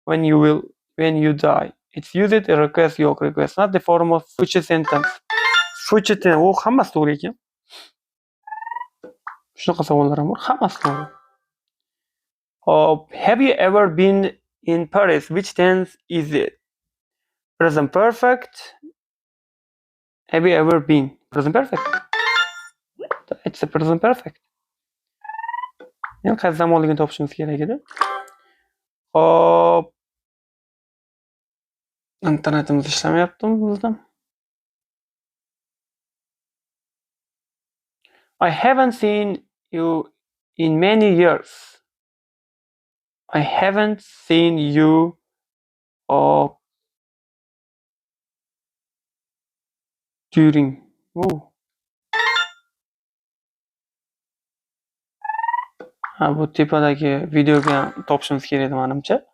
when you die. It's used a request yo'q, request not the form of future sentence. Future tense u hammasi to'g'ri ekan. Shunaqa savollar ham bor, hammasi to'g'ri. Have you ever been in Paris? Which tense is it? Present perfect. Have you ever been? Present perfect. It's a present perfect. Yani qaysi zamonligini topishimiz kerak edi. Hop. Internetimiz ishlamayaptimi bizdan? I haven't seen you in many years. I haven't seen you during. Ha, bu tepadagi videoga topishimiz kerak edi menimcha.